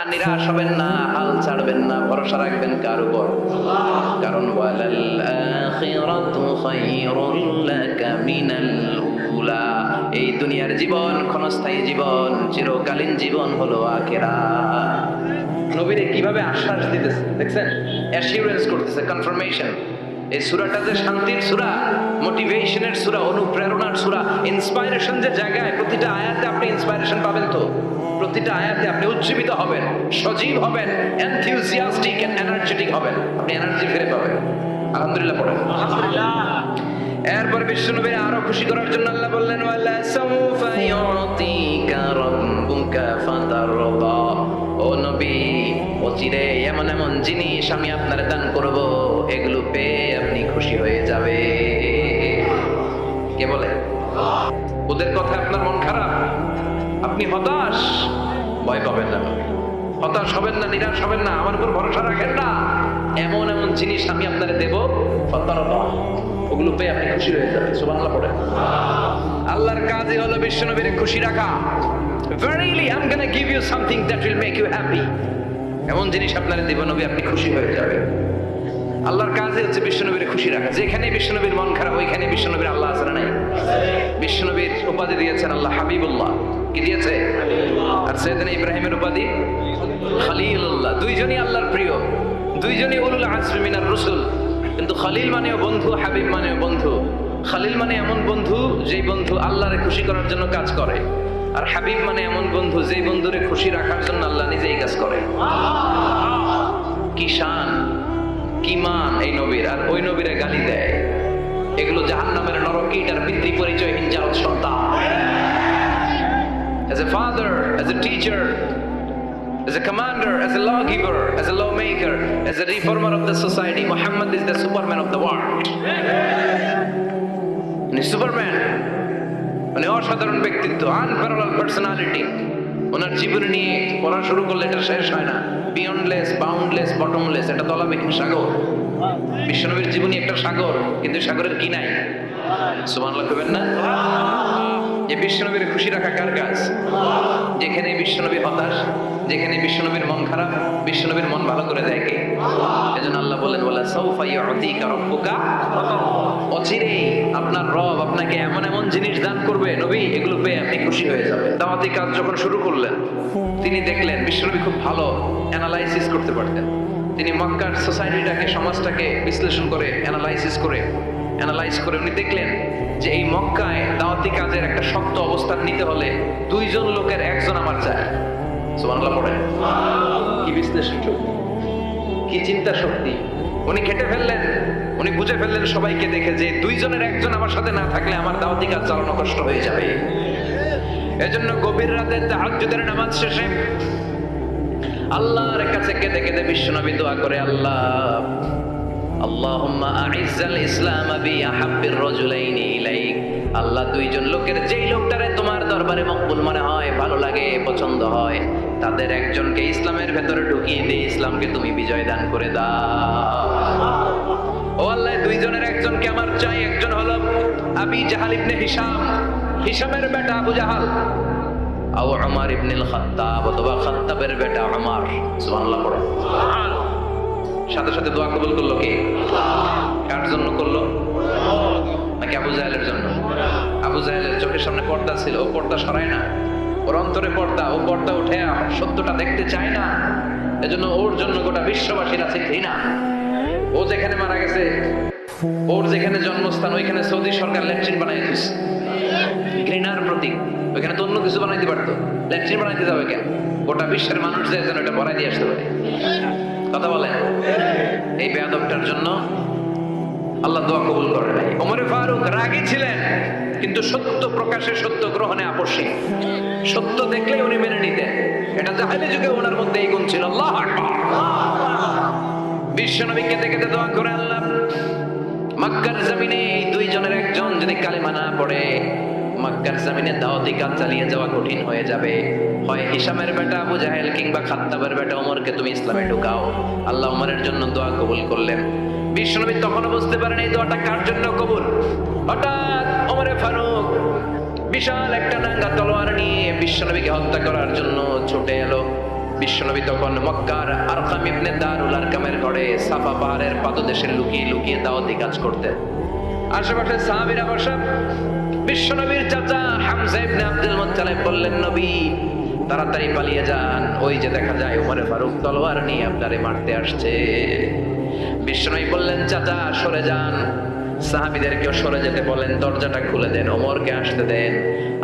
নিরাশ হবেন না, হাল ছাড়বেন না, ভরসা রাখবেন কার উপর? কারণ ওয়ালাল আখিরাতু খায়রুল লাকা মিনাল উলা, এই দুনিয়ার জীবন ক্ষণস্থায়ী জীবন, চিরকালীন জীবন হলো আখিরাত। নবীরে কিভাবে আশ্বাস দিতেছে দেখছেন, অ্যাসিউরেন্স করতেছে, কনফার্মেশন। এই সূরাটা যে শান্তির সূরা, মোটিভেশনের সূরা, অনুপ্রেরণার সূরা, ইন্সপাইরেশন যে জায়গায় প্রতিটা আয়াতে আপনি ইন্সপাইরেশন পাবেন, তো প্রতিটা আয়াতে আপনি উজ্জীবিত হবেন, সজীব হবেন, এনথিউজিয়াস্টিক এন্ড এনার্জেটিক হবেন, আপনি এনার্জি ফিরে পাবেন। আলহামদুলিল্লাহ পড়েন। আলহামদুলিল্লাহ। এরপর বিশ্বনবীর আরো খুশি করার জন্য আল্লাহ বললেন, ওয়ালা সাউফা ইউতিকা রাব্বুকা ফাতারদা, ও নবী অচিরে এমন এমন জিনিস আমি আপনার দান করব, এগুলো পেয়ে আপনি খুশি হয়ে যাবে। কে বলে? ওদের কথা আপনার মন খারাপ, আপনি হতাশ, ভয় পাবেন না, হতাশ হবেন না, নিরাশ হবেন না, আমার উপর ভরসা রাখেন না। এমন এমন জিনিস আমি আপনারে দেব, ফাতারদা, ওগুলো পেয়ে আপনি খুশি হয়ে যাবেন। সুবহানাল্লাহ পড়েন। আল্লাহর কাজই হলো বিশ্বনবীরে খুশি রাখা। Verily I'm going to give you something that will make you happy. এমন জিনিস আপনারে দেব নবী, আপনি খুশি হয়ে যাবেন। আল্লাহর কাজই হচ্ছে বিশ্বনবীরে খুশি রাখা। যেখানে বিশ্বনবীর মন খারাপ, ওইখানে বিশ্বনবীর আল্লাহ আছে না নাই? বিশ্বনবীর উপাধি দিয়েছেন আল্লাহ হাবিবুল্লাহ। কি দিয়েছে? আর সাইয়েদনা ইব্রাহিমের উপাধি খলিলুল্লাহ। দুইজনই আল্লাহর প্রিয়, দুইজনই উলুল আজমি মিনার রাসূল। কিন্তু খলিল মানেও বন্ধু, হাবিব মানেও বন্ধু। খলিল মানে এমন বন্ধু যেই বন্ধু আল্লাহরে খুশি করার জন্য কাজ করে, আর হাবিব মানে এমন বন্ধু যেই বন্ধুরে খুশি রাখার জন্য আল্লাহ নিজেই কাজ করে। কি শান, কি মান এই নবীর, আর ওই নবীরে গালি দেয়। এগুলো জাহান্নামের নরকীটার পিতৃ পরিচয়হীন জাত সন্তান। As a father, as a teacher, as a commander, as a lawgiver, as a lawmaker, as a reformer of the society, Muhammad is the Superman of the world. Superman, মানে অসাধারণ ব্যক্তিত্ব, আনপ্যারালাল পার্সোনালিটি। ওনার জীবন নিয়ে পড়া শুরু করলে এটা শেষ হয় না। বিয়ন্ডলেস, বাউন্ডলেস, বটমলেস, এটা তলাবিহীন সাগর। বিশ্বনবীর জীবনী একটা সাগর, কিন্তু সাগরের কি নাই? সুবহানাল্লাহ কইবেন না? এই বিশ্বনবীর খুশি রাখা কার কাজ? যেখানে বিশ্বনবী হতাশ, যেখানে বিশ্বনবীর মন খারাপ, বিশ্বনবীর মন ভালো করে দেয় কে? এজন্য আল্লাহ বলেন, ওয়ালা সাউফা ইউতিকা রাব্বুকা, অচিরেই আপনার রব আপনাকে এমন এমন জিনিস দান করবে নবী, এগুলো পেয়ে আপনি খুশি হয়ে যাবেন। দাওয়াতি কাজ যখন শুরু করলেন, তিনি দেখলেন বিশ্বনবী খুব ভালো অ্যানালাইসিস করতে পারতেন। তিনি মক্কার সোসাইটিটাকে, সমাজটাকে বিশ্লেষণ করে অ্যানালাইজ করে উনি দেখলেন যে এই মক্কায় দাওয়াতি কাজের একটা শক্ত অবস্থান নিতে হলে দুইজন লোকের একজন আমার চাই। সুবহানাল্লাহ পড়েন। কি বিশ্লেষণ, কি চিন্তা শক্তি! উনি খেটে ফেললেন, উনি বুঝে ফেললেন সবাইকে দেখে যে দুইজনের একজন আমার সাথে না থাকলে আমার দাওয়াতি কাজ চালানো কষ্ট হয়ে যাবে। এজন্য গভীর রাতে তাহাজ্জুদের নামাজ শেষে আল্লাহর কাছে কেঁদে কেঁদে বিশ্বনবী দোয়া করে, আল্লাহ আল্লাহুম্মা আইজ্জাল ইসলাম বি আহাব্বির রাজুলাইনি ইলাইক। আল্লাহ, দুইজন লোকের, যেই লোকটারে তোমার দরবারে মকবুল মনে হয়, ভালো লাগে, পছন্দ হয়, তাদের একজনকে ইসলামের ভেতরে ঢুকিয়ে দিয়ে ইসলামকে তুমি বিজয় দান করে দাও। ও আল্লাহ, দুইজনের একজনকে আমার চাই। একজন হলো আবি জাহাল ইবনে হিশাম, হিশামের বেটা আবু জাহাল, আও উমর ইবনুল খাত্তাব, অথবা খাত্তাবের বেটা উমর। সুবহানাল্লাহ পড়ো। সাথে সাথে দোয়া কবুল করলো কে? কার জন্য করলো? নাকি আবু জাহেলের জন্য? আবু জাহেলের চোখের সামনে পর্দা ছিল, ও পর্দা সরায় না। ওর অন্তরে পর্দা, ও পর্দা উঠে সত্যটা দেখতে চায় না। এজন্য ওর জন্য গোটা বিশ্ববাসীর আছে ঘৃণা। ও যেখানে মারা গেছে, ওর যেখানে জন্মস্থান, ওইখানে সৌদি সরকার ল্যাট্রিন বানাই দিচ্ছে, ঘৃণার প্রতীক। ওইখানে তো অন্য কিছু বানাইতে পারতো, ল্যাট্রিন বানাইতে যাবে কেন? গোটা বিশ্বের মানুষ যেন এটা ভরাই দিয়ে আসতে পারে। কথা বলেন। এই বেয়াদবটার জন্য আল্লাহ দোয়া কবুল করে নাই। ওমর ফারুক রাগী ছিলেন, কিন্তু সত্য প্রকাশে, সত্য গ্রহণে আপসী। সত্য দেখলেই উনি মেনে নিতেন। এটা জাহেলি যুগে ওনার মধ্যে এই গুণ ছিল। আল্লাহু আকবার। বিশ্বনবী কেঁদে কেঁদে দোয়া করে, আল্লাহ, মক্কার জমিনে এই দুইজনের একজন যদি কালেমা না পড়ে, মক্কার জমিনে দাওয়াতি কাজ চালিয়ে যাওয়া কঠিন হয়ে যাবে। হয় হিশামের বেটা আবু জাহেল কিংবা খাত্তাবের বেটা ওমরকে তুমি ইসলামে ঢুকাও। আল্লাহ ওমরের জন্য দোয়া কবুল করলেন। বিশ্বনবী তখনও বুঝতে পারেন এই দোয়াটা কার জন্য কবুল। হঠাৎ ওমরে ফারুক বিশাল একটা নাঙ্গা তলোয়ার নিয়ে বিশ্বনবীকে হত্যা করার জন্য ছুটে এলো। বিশ্বনবী তখন মক্কার আরকাম ইবনে দারুল আরকামের ঘরে সাফা পাহাড়ের পাদদেশে লুকিয়ে লুকিয়ে দাওয়াতি কাজ করতেন। আশেপাশে সাহাবীরা বসা। বিশ্বনবীর চাচা হামজা ইবনে আব্দুল মুত্তালিব বললেন, নবী তাড়াতাড়ি পালিয়ে যান, ওই যে দেখা যায় ওমর ফারুক তলোয়ার নিয়ে আপনারে মারতে আসছে। বিশ্বনবী বললেন, চাচা সরে যান। সাহাবীদেরকেও সরে যেতে বলেন, দরজাটা খুলে দেন, ওমরকে আসতে দেন।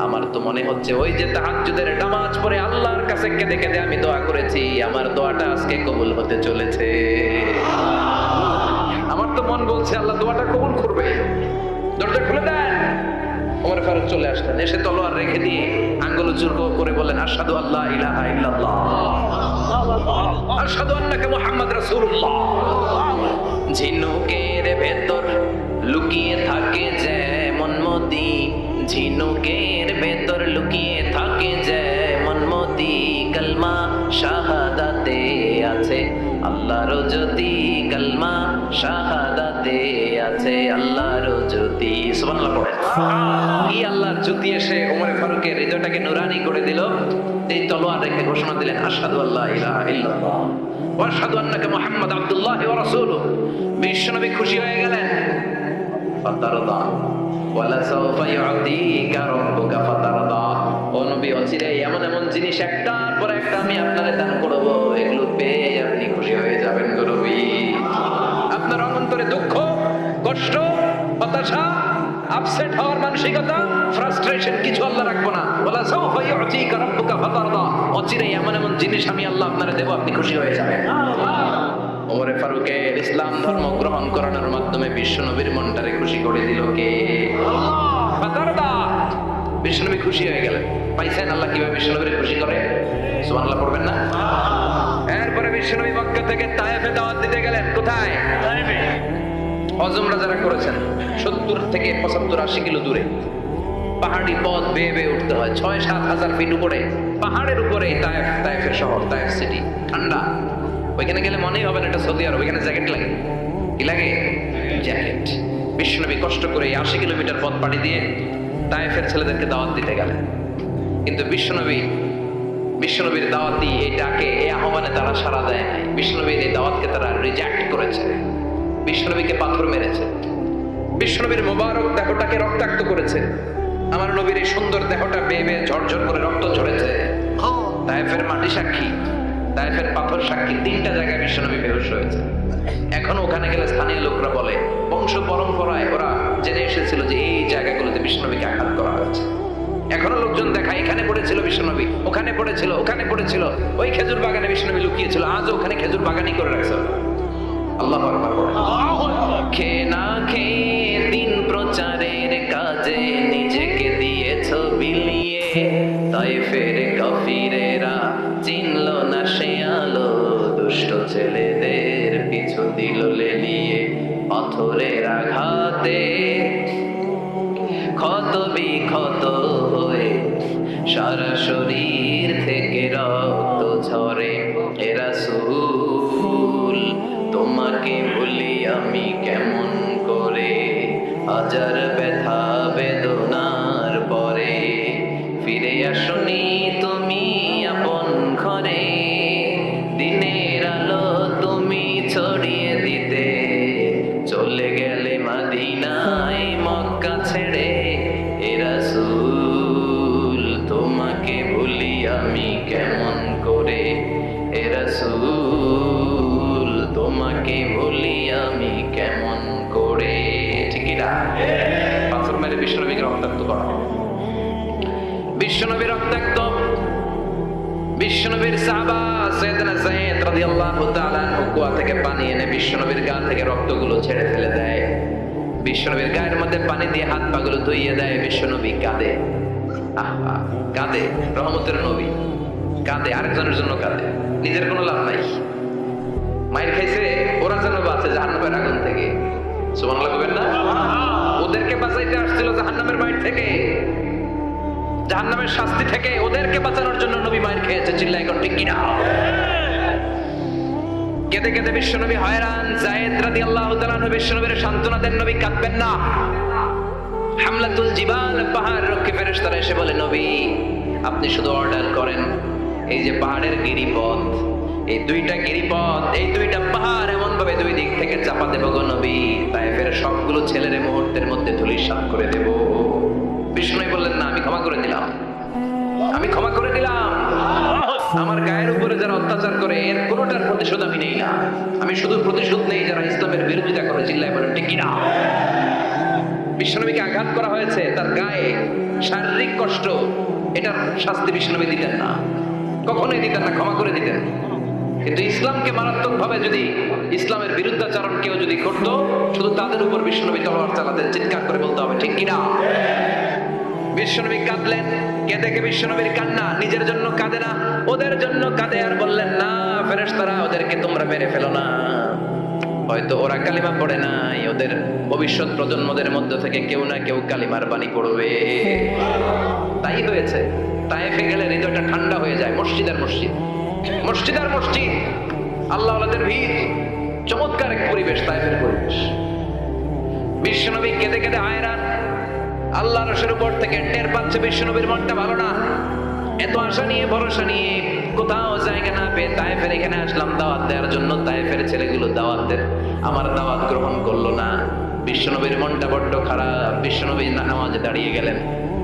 আমার তো মনে হচ্ছে ওই যে তাহাজ্জুদের নামাজ পড়ে আল্লাহর কাছে কেঁদে কেঁদে আমি দোয়া করেছি, আমার দোয়াটা আজকে কবুল হতে চলেছে। আমার তো মন বলছে আল্লাহ দোয়াটা কবুল করবে। দরজা খুলে দেন। ওমর ফারুক চলে আসলেন, এসে তলোয়ার রেখে দিয়ে আঙ্গুল উঁচু করে বললেন, আশহাদু আল্লা ইলাহা ইল্লাল্লাহ আশহাদু আন্নাকা মুহাম্মাদ রাসূলুল্লাহ। ঝিনুকের ভেতর লুকিয়ে থাকে যেমন মতি, ঝিনুকের ভেতর লুকিয়ে থাকে যেমন মতি, কালমা শাহাদাতে আছে আল্লাহর জ্যোতি, কালমা শাহাদাতে আছে আল্লাহর জ্যোতি। সুবহানাল্লাহ পড়েন। এই আল্লাহর জ্যোতি এসে ওমর ফারুকের হৃদয়টাকে নুরানি করে দিল। এই তলোয়ার রেখে ঘোষণা দিলেন, আশহাদু আল্লা ইলাহা ইল্লাল্লাহ ওয়া আশহাদু আন্নাকা মুহাম্মাদ আবদুল্লাহ ওয়া রাসূলুহু। বিশ্বনবী খুশি হয়ে গেলেন। ফাতারদা ওয়ালা সাওফা ইউতিকা রাব্বুকা ফাতারদা। ও নবী, অচিরে এমন এমন জিনিস একটার পর একটা আমি আপনারে দান করব, এগুলো পেয়ে আপনি খুশি হয়ে যাবেন গো নবী। আপনার অন্তরে দুঃখ, কষ্ট, হতাশা, আপসেট হওয়ার মানসিকতা, ফ্রাস্ট্রেশন কিছু আল্লাহ রাখবো না। ওয়ালা সাওফা ইউতিকা রাব্বুকা ফাতারদা। অচিরে এমন এমন জিনিস আমি আল্লাহ আপনারে দেব, আপনি খুশি হয়ে যাবেন। ওমর ফারুকের ইসলাম ধর্ম গ্রহণ করানোর মাধ্যমে বিশ্বনবীর মনটারে খুশি করে দিল কে? আল্লাহ। বিশ্বনবী খুশি হয়ে গেলেন। পাইছেন আল্লাহ কিভাবে বিশ্বনবীরে খুশি করে? সুবহানাল্লাহ পড়বেন না? এরপরে বিশ্বনবী মক্কা থেকে তায়েফে দাওয়াত দিতে গেলেন। কোথায়? তায়েফে। হজমরা যারা করেছেন 70 থেকে 75 80 কিলো দূরে পাহাড়ি পথ বেয়ে বেয়ে উঠতে হয়, 6-7 হাজার ফিট উপরে পাহাড়ের উপরে তায়েফের শহর, তায়েফ সিটি। ঠান্ডা। ওইখানে গেলে মনেই হবে না এটা সৌদি আরব। ওইখানে জ্যাকেট লাগে। কি লাগে? জ্যাকেট। বিশ্বনবী কষ্ট করে 80 কিলোমিটার পথ পাড়ি দিয়ে তায়েফের ছেলেদেরকে দাওয়াত দিতে গেলেন। কিন্তু বিশ্বনবীর দাওয়াতি এই ডাকে, এই আহ্বানে তারা সাড়া দেয় নাই। বিশ্বনবীর এই দাওয়াতকে তারা রিজেক্ট করেছে। বিশ্বনবীকে পাথর মেরেছে। বিশ্বনবীর মোবারক দেহটাকে রক্তাক্ত করেছে। আমার নবীর এই সুন্দর দেহটা বেয়ে বেয়ে ঝরঝর করে রক্ত ঝরেছে। তায়েফের মাটি সাক্ষী, তায়েফের পাথর সাক্ষী। 3টা জায়গায় বিশ্বনবী বেহুশ হয়েছে। এখন ওখানে গেলে স্থানীয় লোকরা বলে, বংশ পরম্পরায় ওরা জেনে এসেছিল যে এই জায়গাগুলোতে বিশ্বনবীকে আঘাত করা হয়েছে। এখনো লোকজন দেখায়, এখানে পড়েছিল বিশ্বনবী, ওখানে পড়েছিল, ওখানে পড়েছিল, ওই খেজুর বাগানে বিশ্বনবী লুকিয়েছিল, আজ ওখানে খেজুর বাগানই করে রাখছে। আল্লাহু আকবার। খেয়ে না খেয়ে দিন প্রচারের কাজে নিজেকে দিয়েছ বিলিয়ে, তায়েফের কাফিরেরা চিনল না সে আলো, দুষ্ট ছেলেদের পিছু দিল লেলিয়ে, পাথরের আঘাতে ক্ষত বিক্ষত হয়ে সারা শরীর থেকে রক্ত ঝরে। এ রাসূল তোমাকে ভুলি আমি কেমন করে, হাজার ব্যথা বেদনার পরে ফিরে আসনি তুমি আপন ঘরে, দিনের আলো তুমি ছড়িয়ে দিতে চলে গেলে মদিনায় মক্কা ছেড়ে। এ রাসূল তোমাকে ভুলি আমি কেমন করে, এ রাসূল তোমাকে ভুলি আমি কেমন করে। ঠিক না? পাথর মেরে বিশ্বনবীকে রক্তাক্ত করা। বিশ্বনবী রক্তাক্ত। বিশ্বনবীর সাহাবা সাইয়েদনা যায়েদ রাদিয়াল্লাহু তাআলা আনহু কুয়া থেকে পানি এনে বিশ্বনবীর গা থেকে রক্তগুলো ছেড়ে ফেলে দেয়। বিশ্বনবীর গায়ের মধ্যে পানি দিয়ে হাত পাগুলো ধুইয়ে দেয়। বিশ্বনবী কাঁদে। আহা, কাঁদে। রহমতের নবী কাঁদে, আরেকজনের জন্য কাঁদে, নিজের কোনো লাভ নাই। মায়ের খাইছে, ওরা যেন বাঁচে জাহান্নামের আগুন থেকে। সুবহানাল্লাহ বলবেন না? ওদেরকে বাঁচাইতে আসছিল জাহান্নামের মায়ের থেকে, জাহান্নামের শাস্তি থেকে। ওদেরকে বাঁচানোর জন্য নবী মায়ের খেয়েছে। চিল্লায় এখন ঠিক কিনা? কেঁদে কেঁদে বিশ্বনবী হয়রান। যায়েদ রাদিয়াল্লাহু তাআলা আনহু বিশ্বনবীর সান্ত্বনা দেন, নবী কাঁদবেন না। হামলাতুল জিবাল, পাহাড় রক্ষী ফেরেশতারা এসে বলে, নবী আপনি শুধু অর্ডার করেন, এই যে পাহাড়ের গিরিপথ, এই দুইটা গিরিপথ, এই দুইটা পাহাড় এমন ভাবে দুই দিক থেকে চাপা দেব গো নবী, তায়েফের সবগুলো ছেলের মুহূর্তের মধ্যে ধূলিসাৎ করে দেব। বিষ্ণু বললেন, না, আমি ক্ষমা করে দিলাম, আমি ক্ষমা করে দিলাম। আমার গায়ের উপরে যারা অত্যাচার করে এর কোনোটার প্রতিশোধ আমি নেই না, আমি শুধু প্রতিশোধ নেই যারা ইসলামের বিরোধিতা করে। চিল্লায় বলেন ঠিক কিনা? বিশ্বনবীকে আঘাত করা হয়েছে, তার গায়ে শারীরিক কষ্ট, এটার শাস্তি বিশ্বনবী দিতেন না, কখনোই দিতেন না, ক্ষমা করে দিতেন। কিন্তু ইসলামকে মারাত্মক ভাবে যদি ইসলামের বিরুদ্ধাচরণ কেউ যদি করত, শুধু তাদের উপর বিশ্বনবী তলোয়ার চালাতেন। চিৎকার করে বলতে হবে ঠিক কিনা? বিশ্বনবী কাঁদলেন, কে দেখে বিশ্বনবীর কান্না, নিজের জন্য কাঁদে না, ওদের জন্য কাঁদে। আর বললেন, না ফেরেশতারা, ওদেরকে তোমরা মেরে ফেলো না, হয়তো ওরা কালিমা পড়ে নাই, ওদের ভবিষ্যৎ প্রজন্মদের মধ্য থেকে কেউ না কেউ কালিমার বাণী পড়বে। তাই হয়েছে। তায়েফে গেলে হৃদয়টা ঠান্ডা হয়ে যায়। মসজিদ আর মসজিদ, মসজিদ আর মসজিদ, আল্লাহ আল্লাহদের ভিড়, চমৎকার এক পরিবেশ তায়েফের পরিবেশ। বিশ্বনবী কেঁদে কেঁদে হায়রান, আল্লাহ রসের উপর থেকে টের পাচ্ছে বিশ্বনবীর মনটা ভালো না। এত আশা নিয়ে ভরসা নিয়ে কোথাও জায়গা না পেয়ে তায়েফের এখানে আসলাম দাওয়াত দেওয়ার জন্য। তায়েফের ছেলেগুলো দাওয়াত দেন, আমার দাওয়াত গ্রহণ করলো না। বিশ্বনবীর মনটা বড্ড খারাপ। বিশ্বনবী নামাজে দাঁড়িয়ে গেলেন।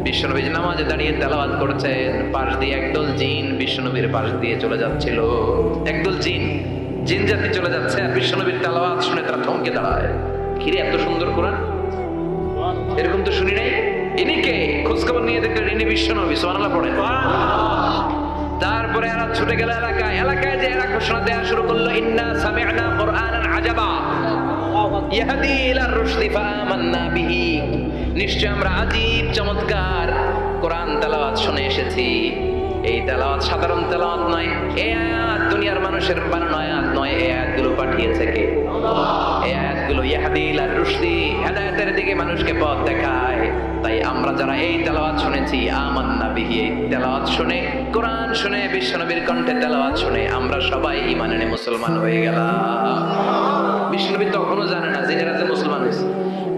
বিশ্বনবী নামাজে দাঁড়িয়ে তেলাওয়াত করছেন, পাশ দিয়ে একদল জিন বিশ্বনবীর পাশ দিয়ে চলে যাচ্ছিল। একদল জিন, জিন জাতি চলে যাচ্ছে, আর বিশ্বনবীর তেলাওয়াত শুনে তারা থমকে দাঁড়ায়। কিরে, এত সুন্দর কোরআন, এরকম তো শুনি নাই। ইনি কে? খোঁজখবর নিয়ে দেখলেন ইনি বিশ্বনবী। সুবহানাল্লাহ পড়েন। তারপরে এরা ছুটে গেল এলাকায়। এলাকায় যে এরা ঘোষণা দেওয়া শুরু করলো, ইন্না সামি'না কুরআনান আজাবা ইয়াহদি ইলার রুশদি ফাআমান্না বিহি, নিশ্চয় আমরা আজীব চমৎকার কোরআন তেলাওয়াত শুনে এসেছি। এই তেলাওয়াত সাধারণ তেলাওয়াত নয়, এই আয়াত দুনিয়ার মানুষের বানানো আয়াত নয়। এই আয়াতগুলো পাঠিয়েছে কে? এই আয়াতগুলো ইয়াহদি ইলার রুশদি, হেদায়েতের দিকে মানুষকে পথ দেখায়। তাই আমরা যারা এই তেলাওয়াত শুনেছি, আমান্না বিহি, এই তেলাওয়াত শুনে, কোরআন শুনে, বিশ্বনবীর কণ্ঠে তেলাওয়াত শুনে আমরা সবাই ঈমান এনে মুসলমান হয়ে গেলাম। বিশ্বনবী তখনও জানে না জিনেরা যে মুসলমান হয়েছে।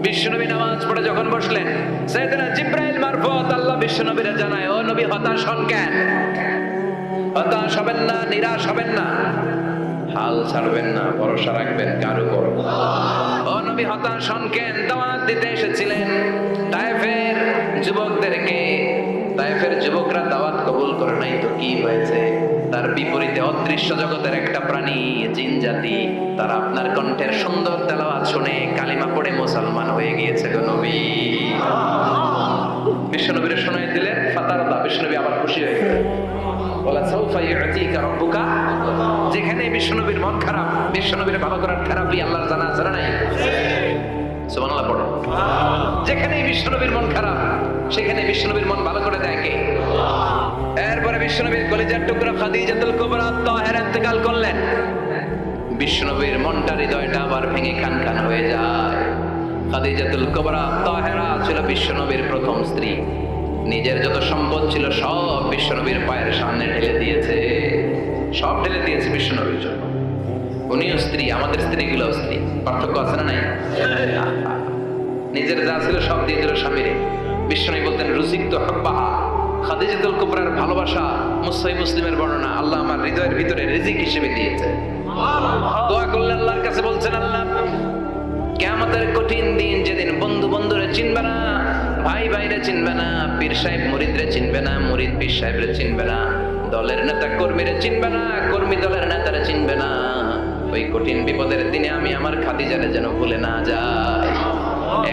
বিশ্বনবী নামাজ পড়ে যখন বসলেন, সাইয়েদনা জিবরাইল মারফত আল্লাহ বিশ্বনবীরা জানায়, ও নবী হতাশ হন কেন? হতাশ হবেন না, নিরাশ হবেন না, হাল ছাড়বেন না, ভরসা রাখবেন কার উপর? ও নবী হতাশ হন কেন? দাওয়াত দিতে এসেছিলেন তায়েফের যুবকদেরকে। তায়েফের যুবকরা দাওয়াত কবুল করে নাই তো কি হয়েছে? তার বিপরীতে অদৃশ্য জগতের একটা প্রাণী, জিন জাতি, তারা আপনার কণ্ঠের সুন্দর তেলাওয়াত শুনে কালিমা পড়ে মুসলমান হয়ে গিয়েছে গো নবী। বিশ্বনবীর শোনাই দিলেন, ফাতারদা, বিশ্বনবী আবার খুশি হয়ে গেলেন। বলা সাউফা ইউতিকা রাব্বুকা, যেখানে বিশ্বনবীর মন খারাপ, বিশ্বনবীর ভালো করার থেরাপি আল্লাহর জানা আছে না নাই? সুবহানাল্লাহ পড়ো। যেখানে বিশ্বনবীর মন খারাপ, সেখানে বিশ্বনবীর মন ভালো করে দেয় কে? এরপরে বিশ্বনবীর কলিজার টুকরা খাদিজাতুল কুবরা তাহেরা ইন্তেকাল করলেন। বিশ্বনবীর মনটা, হৃদয়টা আবার ভেঙে খান খান হয়ে যায়। খাদিজাতুল কুবরা তাহেরা ছিল বিশ্বনবীর প্রথম স্ত্রী। নিজের যত সম্পদ ছিল সব বিশ্বনবীর পায়ের সামনে ঢেলে দিয়েছে, সব ঢেলে দিয়েছে বিশ্বনবীর জন্য। উনিও স্ত্রী, আমাদের স্ত্রীগুলো স্ত্রী, পার্থক্য আছে না নাই? নিজের যা ছিল সব দিয়ে দিল স্বামীরে। বিশ্বনবী বলতেন, রুজিকতু হুব্বাহা, খাদিজাতুল কুবরার ভালোবাসা মুসলিম মুসলিমের বর্ণনা, আল্লাহ আমার হৃদয়ের ভিতরে রিজিক হিসেবে দিয়েছে। দোয়া করলেন আল্লাহর কাছে, বলছেন, আল্লাহ কিয়ামতের কঠিন দিন, যেদিন বন্ধু বন্ধুরে চিনবে না, ভাই ভাইরে চিনবে না, পীর সাহেব মুরিদরে চিনবে না, মুরিদ পীর সাহেবরে চিনবে না, দলের নেতা কর্মীরে চিনবে না, কর্মী দলের নেতারে চিনবে না, ওই কঠিন বিপদের দিনে আমি আমার খাদিজারে যেন ভুলে না যাই।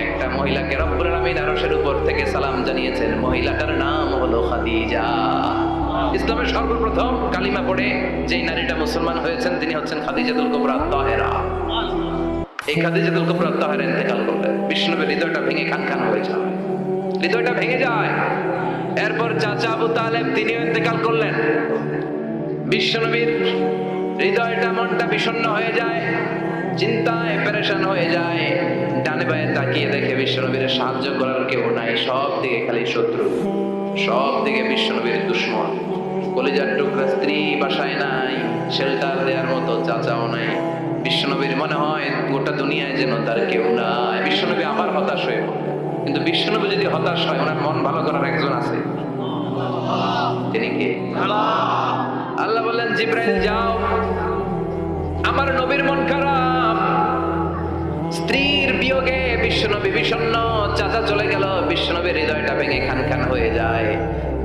একটা মহিলাকে রব্বুল আলামিন আরশের উপর থেকে সালাম জানিয়েছেন, মহিলাটার নাম হলো খাদিজা। ইসলামের সর্বপ্রথম কালিমা পড়ে যেই নারীটা মুসলমান হয়েছেন তিনি হচ্ছেন খাদিজাতুল কুবরা তাহেরা। এই খাদিজাতুল কুবরা তাহেরা ইন্তেকাল করলেন। বিশ্বনবীর হৃদয়টা ভেঙে খান খান হয়ে যায়, হৃদয়টা ভেঙে যায়। এরপর চাচা আবু তালেব তিনিও ইন্তেকাল করলেন। বিশ্বনবীর হৃদয়টা, মনটা বিষণ্ণ হয়ে যায়, চিন্তায় পেরেশান হয়ে যায়। ডানে বায়ে তাকিয়ে দেখে বিশ্বনবীর সাহায্য করার কেউ নাই, সব দিকে খালি শত্রু, সব দিকে বিশ্বনবীর দুশ্মন। কলিজার টুকরা স্ত্রী বাসায় নাই, শেল্টার দেওয়ার মতো চাচাও নাই। বিশ্বনবীর মনে হয় গোটা দুনিয়ায় যেন তার কেউ নাই। বিশ্বনবী আবার হতাশ হয়ে পড়লেন। কিন্তু বিশ্বনবী যদি হতাশ হয়, ওনার মন ভালো করার একজন আছে। তিনি কে? জিব্রাইল যাও, আমার নবীর মন খারাপ, স্ত্রীর বিয়োগে বিশ্বনবী বিষণ্ণ, চাচা চলে গেল, বিশ্বনবীর হৃদয়টা ভেঙে খান খান হয়ে যায়।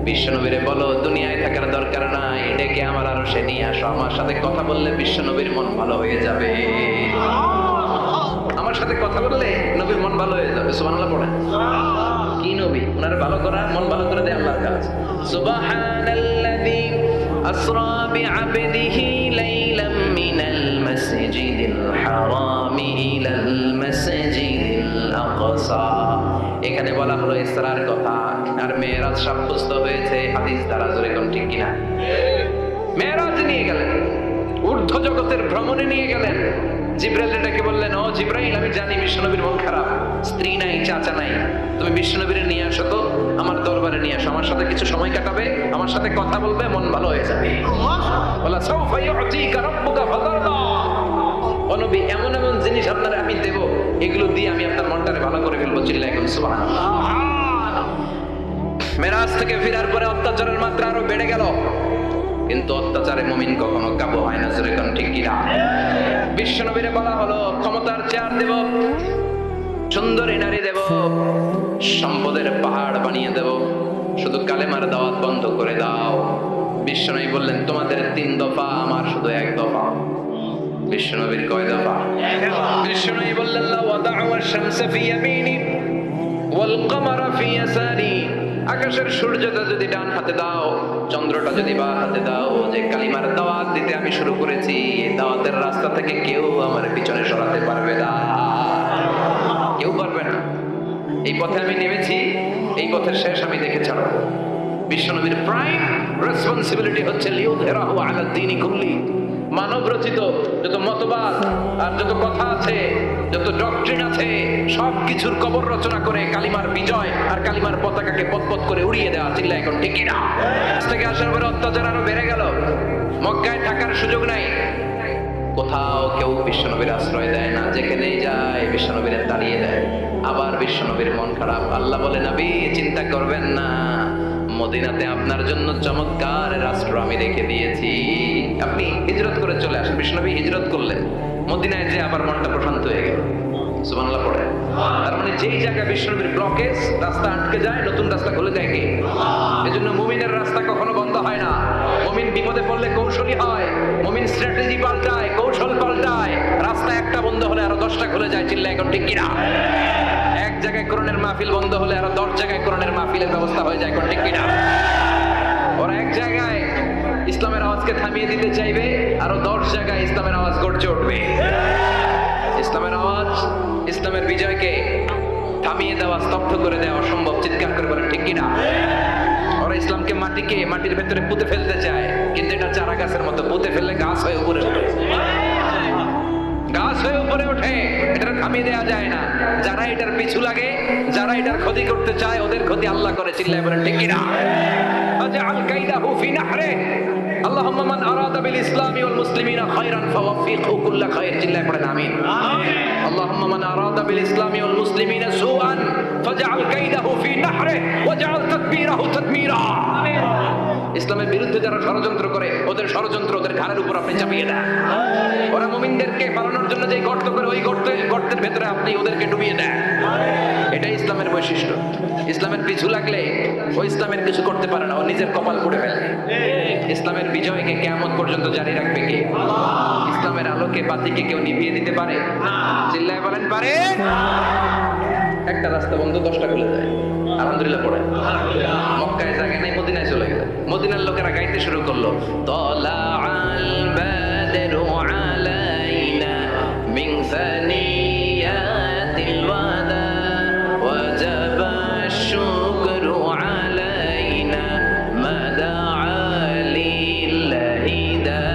বিশ্বনবীরে বলো দুনিয়ায় থাকার দরকার নাই, ডেকে আমার আরো সে নিয়ে আসো, আমার সাথে কথা বললে বিশ্বনবীর মন ভালো হয়ে যাবে, আমার সাথে কথা বললে নবীর মন ভালো হয়ে যাবে। সুবহানাল্লাহ পড়ে। কি নবী, ওনার ভালো করা, মন ভালো করে দেয় আল্লাহর কাজ। সুবহানাল্লাযী আসরা বিআবদিহি লাইলাম মিনাল মাসজিদিল হারামি ইলাল মাসজিদিল আকসা। এখানে বলা হলো ইসরার কথা, আর মেরাজ সাব্যস্ত হয়েছে হাদিস দ্বারা। জোরে কোন ঠিক কিনা? মেরাজ নিয়ে গেলেন, ঊর্ধ্ব জগতের ভ্রমণে নিয়ে গেলেন। জিব্রাইল ডেকে বললেন, ও জিব্রাইল, আমি জানি বিশ্বনবীর মন খারাপ, স্ত্রী নাই, চাচা নাই, তুমি বিশ্বনবীর নিয়ে আসো তো, আমার দরবারে নিয়ে আসো, আমার সাথে কিছু সময় কাটাবে, আমার সাথে কথা বলবে, মন ভালো হয়ে যাবে। বলা সাউফা ইউতিকা রাব্বুকা ফাতারদা। ও নবী, এমন এমন জিনিস আপনার আমি দেব, এগুলো দিয়ে আমি আপনার মনটারে ভালো করে ফেলবো। চিল্লায় এখন সুবহানাল্লাহ। মেরাজ থেকে ফেরার পরে অত্যাচারের মাত্রা আরো বেড়ে গেল, কিন্তু অত্যাচারে মুমিন কখনো কাবু হয় না। জোরে কোন ঠিক কিনা? বিশ্বনবীরে বলা হলো ক্ষমতার চেয়ার দেব, সুন্দরী নারী দেব, সম্পদের পাহাড় বানিয়ে দেব, শুধু কালেমার দাওয়াত বন্ধ করে দাও। বিশ্বনবী বললেন, তোমাদের 3 দফা, আমার শুধু 1 দফা। বিশ্বনবীর কয় দফা? বিশ্বনবী বললেন, লা ওয়াদা'u আশ-শামসা ফি ইয়ামিনি ওয়াল কমারা ফি ইয়াসারি। আকাশের সূর্যটা যদি ডান হাতে দাও, চন্দ্রটা যদি বাঁ হাতে দাও, যে কালিমার দাওয়াত দিতে আমি শুরু করেছি, এই দাওয়াতের রাস্তা থেকে কেউ আমার পিছনে সরাতে পারবে না, কেউ পারবে না। এই পথে আমি নেমেছি, এই পথের শেষ আমি দেখে ছাড়বো। বিশ্বনবীর প্রাইম রেসপন্সিবিলিটি হচ্ছে লিউযহিরাহু আলা দ্বীনি কুল্লি। মানব রচিত যত মতবাদ আর যত কথা আছে, যত ডক্ট্রিন আছে, সব কিছুর কবর রচনা করে কালিমার বিজয় আর কালিমার পতাকাকে পতপত করে উড়িয়ে দেওয়া। চিল্লা এখন ঠিক কিনা? আজ থেকে আসার পরে অত্যাচার আরো বেড়ে গেল, মক্কায় থাকার সুযোগ নাই, কোথাও কেউ বিশ্বনবীর আশ্রয় দেয় না, যেখানেই যায় বিশ্বনবীর দাঁড়িয়ে দেয়। আবার বিশ্বনবীর মন খারাপ। আল্লাহ বলে, নবী চিন্তা করবেন না, মদিনাতে আপনার জন্য চমৎকার রাষ্ট্র আমি রেখে দিয়েছি, আপনি হিজরত করে চলে আসেন। বিশ্বনবী হিজরত করলেন, মদিনায় যে আবার মনটা প্রশান্ত হয়ে গেল। সুবহানাল্লাহ পড়ে। তার মানে যেই জায়গা বিশ্বনবীর ব্লকেজ, রাস্তা আটকে যায়, নতুন রাস্তা খুলে দেয় কে? এজন্য মুমিনের রাস্তা কখনো বন্ধ হয় না। মুমিন বিপদে পড়লে কৌশলী হয়, মুমিন স্ট্র্যাটেজি পাল্টায়, কৌশল পাল্টায়। রাস্তা একটা বন্ধ হলে আরো 10টা খুলে যায়। চিল্লা এখন ঠিক কিনা? এক জায়গায় কোরআনের মাহফিল বন্ধ হলে আরো 10 জায়গায় কোরআনের মাহফিলের ব্যবস্থা হয়ে যায়। এখন ঠিক কিনা? ওরা এক জায়গায় ইসলামের আওয়াজকে থামিয়ে দিতে চাইবে, আরো 10 জায়গায় ইসলামের আওয়াজ গর্জে উঠবে। ইসলামের আওয়াজ, ইসলামের বিজয়কে থামিয়ে দেওয়া, স্তব্ধ করে দেওয়া অসম্ভব। চিৎকার করে বলেন ঠিক কিনা? ওরা ইসলামকে মাটির ভেতরে পুঁতে ফেলতে চায়, কিন্তু এটা চারা গাছের মতো, পুঁতে ফেললে গাছ হয়ে উপরে ওঠে, গাছ হয়ে উপরে ওঠে, এটা থামিয়ে দেওয়া যায় না। যারা এটার পিছু লাগে, যারা এটার ক্ষতি করতে চায়, ওদের ক্ষতি আল্লাহ করে। চিল্লায় বলেন ঠিক কিনা? আজআল কাইদাহু ফি নাহরে। আল্লাহুম্মা মান আরাদা বিল ইসলামি ওয়াল মুসলিমিনা খায়রান ফাওয়াফিকহু কুল্লা খায়র। চিল্লায় পড়েন আমিন। আল্লাহুম্মা মান আরাদা বিল ইসলামি ওয়াল মুসলিমিনা সুআন ফাজআল কাইদাহু ফি নাহরে ওয়াজআল তাদবীরাহু তাদমীরা। ইসলামের বিরুদ্ধে যারা ষড়যন্ত্র করে, ওদের ষড়যন্ত্র ওদের ঘাড়ের উপর আপনি চাপিয়ে দেন। ওরা মুমিনদেরকে পালানোর জন্য যে গর্ত করে, ওই গর্তের ভেতরে আপনি ওদেরকে ডুবিয়ে দেন। এটাই ইসলামের বৈশিষ্ট্য। ইসলামের পিছু লাগলে ও ইসলামের কিছু করতে পারে না, ও নিজের কপাল পুড়ে ফেলে। ইসলামের বিজয়কে কিয়ামত পর্যন্ত জারি রাখবে কে? ইসলামের আলোকে বাতিকে কেউ নিভিয়ে দিতে পারে? চিল্লায় বলেন পারে? একটা রাস্তা বন্ধ, 10টা খুলে যায়। আলহামদুলিল্লাহ পড়ে। মক্কায় জায়গা নেই, মদিনায় চলে গেল। মদিনার লোকেরা গাইতে শুরু করলো, তলাআল বাদরু আলাইনা মিন সানিয়াতিল ওয়াদা ওয়াজাবা আশ-শুকরু আলাইনা মা দাআ লিল্লাহি দা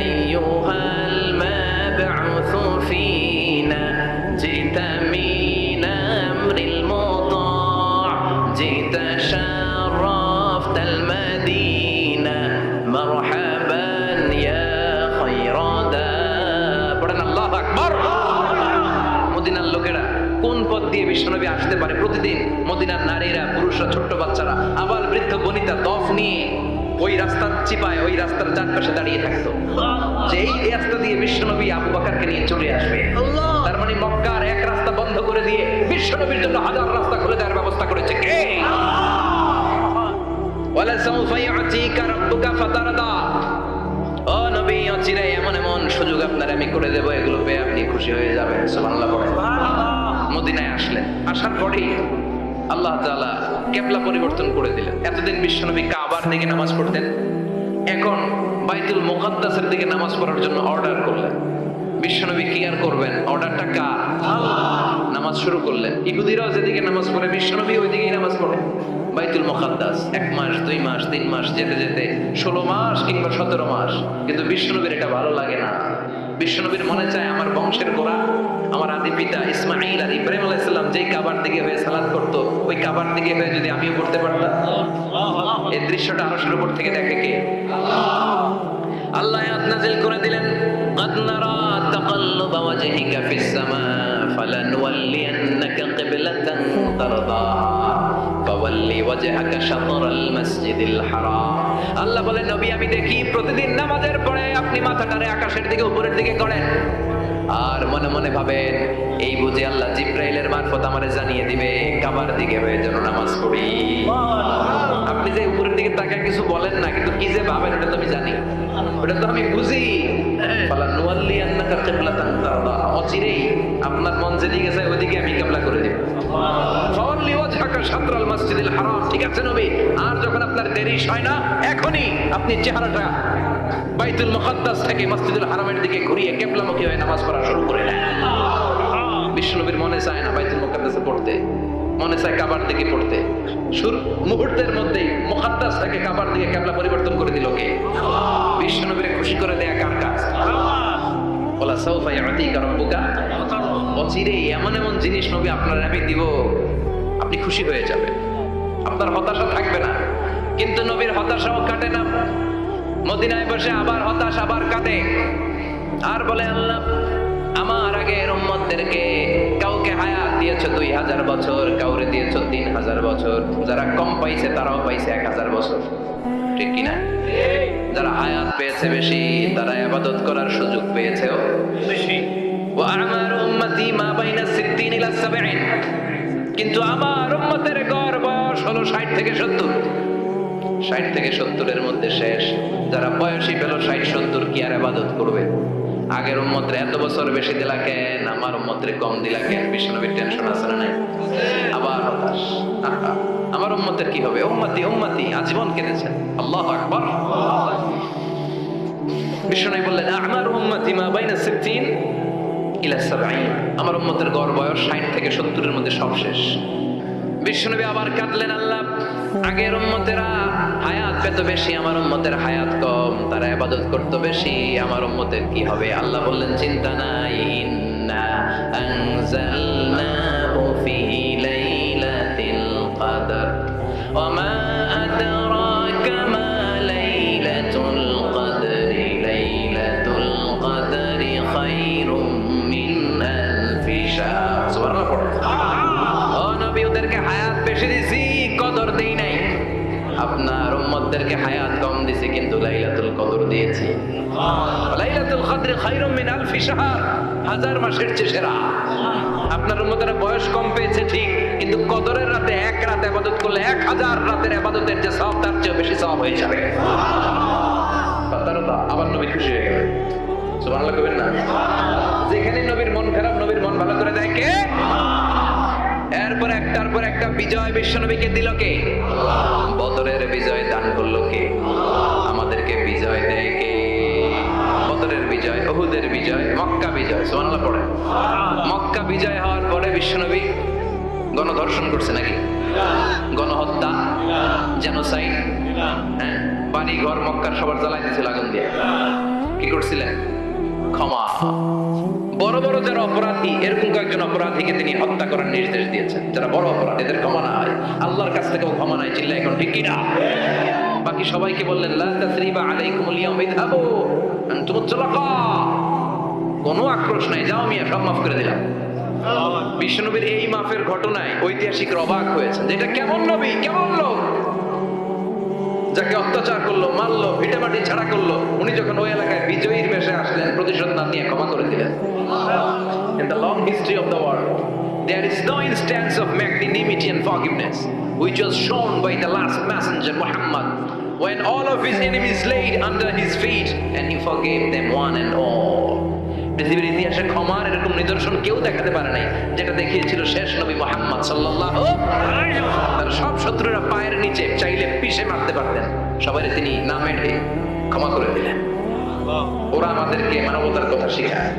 আইয়ুহাল মাবউসু ফিনা জিতা মিন আমরিল মুতা' জিতা শারাফতাল মাদিনা মারহাবান ইয়া খায়রা দা। পড়েন আল্লাহু আকবার। মদিনার লোকেরা কোন পথ দিয়ে বিশ্বনবী আসতে পারে? প্রতিদিন মদিনার নারীরা, পুরুষরা, ছোট্ট বাচ্চারা, আবার বৃদ্ধ বনিতা দফ নিয়ে ওই রাস্তার চিপায় ওই রাস্তার চারপাশে দাঁড়িয়ে থাকতো যে এই রাস্তা দিয়ে বিশ্বনবী আবু বকরকে নিয়ে চলে আসবে। তার মানে মক্কার এক রাস্তা বন্ধ করে দিয়ে বিশ্বনবীর জন্য হাজার রাস্তা খুলে দেওয়ার ব্যবস্থা করেছে কে? ওয়ালা সাউফা ইয়াতিকা রাব্বুকা ফাতারদা। ও নবী, অচিরে এমন এমন সুযোগ আপনার আমি করে দেব, এগুলো পেয়ে আপনি খুশি হয়ে যাবেন। সুবহানাল্লাহ পড়ে। মদিনায় আসলেন, আসার পরেই আল্লাহ তাআলা কিবলা পরিবর্তন করে দিলেন। এতদিন বিশ্বনবী কাবার দিকে নামাজ পড়তেন, এখন বাইতুল মুকাদ্দাসের দিকে নামাজ পড়ার জন্য অর্ডার করলেন। বিশ্বনবী কি আর করবেন, অর্ডারটা কার? আল্লাহ। নামাজ শুরু করলেন। ইহুদিরাও যেদিকে নামাজ পড়ে বিশ্বনবী ওইদিকেই নামাজ পড়ে। বাইতুল মুকাদ্দাস 1 মাস 2 মাস 3 মাস যেতে যেতে 16 মাস কিংবা 17 মাস, কিন্তু বিশ্বনবীর এটা ভালো লাগে না। বিশ্বনবীর মনে চায় আমার বংশের গোড়া, আমার আদি পিতা ইসমাঈল আর ইব্রাহিম আলাইহিস সালাম যেই কাবার দিকে হয়ে সালাত করতো, ওই কাবার দিকে হয়ে যদি আমিও পড়তে পারতাম। এই দৃশ্যটা আরশের উপর থেকে দেখে কে? আল্লাহ আয়াত নাযিল করে দিলেন, قد نرى تقلب وجهك في السماء فلنولينك قبلة ترضاها فول وجهك شطر المسجد الحرام। আল্লাহ বলেন, নবী আমি দেখি প্রতিদিন নামাজের পরে আপনি মাথাটারে আকাশের দিকে উপরের দিকে করেন, আর মনে মনে ভাবেন এই বুঝি আল্লাহ জিব্রাইলের মারফত আমারে জানিয়ে দিবে কাবার দিকে হয়ে যেন নামাজ পড়ি। আপনি যে উপরের দিকে তাকায় কিছু বলেন না, কিন্তু কি যে ভাবেন ওটা তো আমি জানি, ওটা তো আমি বুঝি। ফালানুওয়াল্লিয়ান্নাকা কিবলাতান তারদাহা, অচিরেই আপনার মন যেদিকে যায় ওইদিকে আমি কিবলা করে দেব। ফাওয়াল্লি ওয়াজহাকা শাতরাল মাসজিদিল হারাম। ঠিক আছে নবী, আর যখন আপনার দেরি হয় না, এখনই আপনি চেহারাটা বাইতুল মুকাদ্দাস থেকে মসজিদুল হারামের দিকে ঘুরিয়ে কিবলামুখী হয়ে নামাজ পড়া শুরু করে দেন। বিশ্বনবীর মনে চায় না বাইতুল মুকাদ্দাসে পড়তে, মনে চায় কাবার দিকে পড়তে। মুহূর্তের মধ্যেই মুকাদ্দাস থেকে কাবার দিকে কিবলা পরিবর্তন করে দিল কে? বিশ্বনবীরে খুশি করে দেয়া কার কাজ? ওয়ালা সাউফা ইয়াতিকা রাব্বুকা। অচিরেই এমন এমন জিনিস নবী আপনার আমি দিব, আপনি খুশি হয়ে যাবেন, আপনার হতাশা থাকবে না। কিন্তু নবীর হতাশাও কাটে না। মদিনায় বসে আবার হতাশ, আবার কাঁদে, আর বলে আল্লাহ আমার আগের উম্মতদেরকে কাউকে হায়াত দিয়েছো 2000 বছর, কাউরে দিয়েছো 3000 বছর, যারা কম পাইছে তারাও পাইছে 1000 বছর, ঠিক কিনা? যারা হায়াত পেয়েছে বেশি, তারা ইবাদত করার সুযোগ পেয়েছেও বেশি। ওয়া আমারু উম্মতি মা বাইনা 60 ইলা 70, কিন্তু আমার উম্মতের গড় বয়স হলো 60 থেকে 70। 60 থেকে 70-এর মধ্যে শেষ। যারা বয়সী পেল 60-70 কি আর ইবাদত করবে? আগের উম্মতের এত বছর বেশি দিলা কেন, আমার উম্মতের কম দিলা কেন? বিশ্বনবীর টেনশন আছে না নাই? আবার হতাশ, আমার উম্মতের কি হবে? উম্মতি উম্মতি আজীবন কেঁদেছেন। আল্লাহু আকবার। বিশ্বনবী বললেন আমার উম্মতি মা বাইনা 60 ইলা 70, আমার উম্মতের গড় বয়স 60 থেকে 70-এর মধ্যে সব শেষ। বিশ্বনবী আবার কাঁদলেন, আল্লাহ আগের উম্মতেরা হায়াত পেত বেশি, আমার উম্মতের হায়াত কম, তারা ইবাদত করতে বেশি, আমার উম্মতের কি হবে? আল্লাহ বললেন চিন্তা নাই, ইন্না আনজালনাহু ফি লাইলাতিল কদর ওয়া মা আদরাকা মা লাইলাতুল কদরি লাইলাতুল কদরি খায়রুম মিন আলফি শাহর। সুবহানাল্লাহ। ওদেরকে হায়াত বেশি দিছি, কদর দেই নাই। আপনার উম্মতদেরকে হায়াত কম দিছি, কিন্তু লাইলাতুল কদর দিয়েছি। লাইলাতুল কদর খায়রুম মিন আলফি শাহর, 1000 মাসের চেয়ে সেরা। আপনার উম্মতেরা বয়স কম পেয়েছে ঠিক, কিন্তু কদরের রাতে এক রাত ইবাদত করলে 1000 রাতের ইবাদতের যে সওয়াব তার চেয়ে বেশি সওয়াব হয়ে যাবে। আবার নবী খুশি হয়ে গেলেন। সুবহানাল্লাহ কইবেন না? যেখানে নবীর মন খারাপ, নবীর মন ভালো করে দেয় কে? এরপর একটার পর একটা বিজয় বিশ্বনবীকে দিল কে? বদরের বিজয় দান করলো কে? আমাদেরকে বিজয় দেয় কে? বদরের বিজয়, উহুদের বিজয়, মক্কা বিজয়। সুবহানাল্লাহ পড়ে। মক্কা বিজয় হওয়ার পরে বিশ্বনবী গণধর্ষণ করছে নাকি? গণহত্যা, জেনোসাইড, হ্যাঁ, বাড়ি ঘর মক্কার সবার জ্বালাই দিয়েছিল আগুন দিয়ে। কি করছিলেন? ক্ষমা। বড় বড় যারা অপরাধী, এরকম কয়েকজন অপরাধীকে তিনি হত্যা করার নির্দেশ দিয়েছেন। যারা বড় অপরাধী, এদের ক্ষমা না হয়, আল্লাহর কাছ থেকেও ক্ষমা নাই। চিল্লা এখন ঠিক কিনা? বাকি সবাইকে বললেন লা তাসরিবা আলাইকুমুল ইয়াউমা ইযহাবু আনতুমুত তুলাকা, কোনো আক্রোশ নাই, যাও মিয়া, সব মাফ করে দিলাম। বিশ্বনবীর এই মাফের ঘটনায় ঐতিহাসিকরা অবাক হয়েছেন, যেটা কেমন নবী, কেমন লোক। যাকে অত্যাচার করলো, মারলো, ভিটামাটি ছাড়া করলো, উনি যখন ওই এলাকায় বিজয়ীর বেশে আসলেন, প্রতিশোধ না নিয়ে ক্ষমা করে দিলেন। In the long history of the world, there is no instance of magnanimity and forgiveness which was shown by the last messenger Muhammad, when all of his enemies laid under his feet and he forgave them one and all. পৃথিবীর ইতিহাসে ক্ষমার এরকম নিদর্শন কেউ দেখাতে পারে নাই, যেটা দেখিয়েছিল শেষ নবী মুহাম্মদ সাল্লাল্লাহু আলাইহি ওয়াসাল্লাম। তার সব শত্রুরা পায়ের নিচে চাইলে পিষে মারতে পারতেন, সবাই তিনি না মেরে ক্ষমা করে দিলেন। ওরা আমাদেরকে মানবতার কথা শেখায়,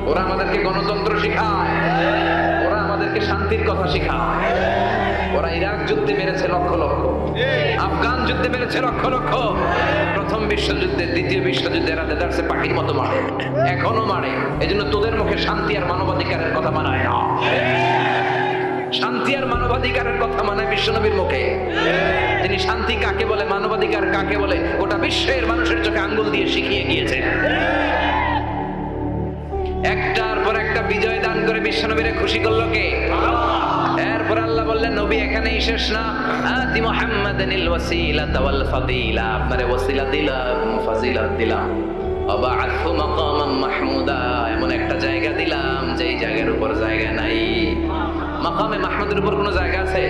ওরা আমাদেরকে গণতন্ত্র শেখায়, ওরা আমাদেরকে শান্তির কথা শেখায়। ওরা ইরাক যুদ্ধে মেরেছে লক্ষ লক্ষ, আফগান যুদ্ধে মেরেছে লক্ষ লক্ষ, প্রথম বিশ্বযুদ্ধে, দ্বিতীয় বিশ্বযুদ্ধে এরা দেদারসে পাখির মতো মারে, এখনো মারে। এজন্য তোদের মুখে শান্তি আর মানবাধিকারের কথা মানায় না। শান্তি আর মানবাধিকারের কথা মানায় বিশ্বনবীর মুখে। তিনি শান্তি কাকে বলে, মানবাধিকার কাকে বলে, গোটা বিশ্বের মানুষের চোখে আঙ্গুল দিয়ে শিখিয়ে গিয়েছে। একটার পর একটা বিজয় দান করে বিশ্বনবীরে খুশি করলো কে? এরপর আল্লাহ বললেন, নবী এখানেই শেষ না, আতি মুহাম্মাদানিল ওয়াসিলাতা ওয়াল ফাদিলা, আপনারে ওয়াসিলা দিলাম, ফাজিলাত দিলাম, আবাআতহু মাকামান মাহমুদা, এমন একটা জায়গা দিলাম যেই জায়গার উপর জায়গা নাই। মাকামে মাহমুদের উপর কোনো জায়গা আছে?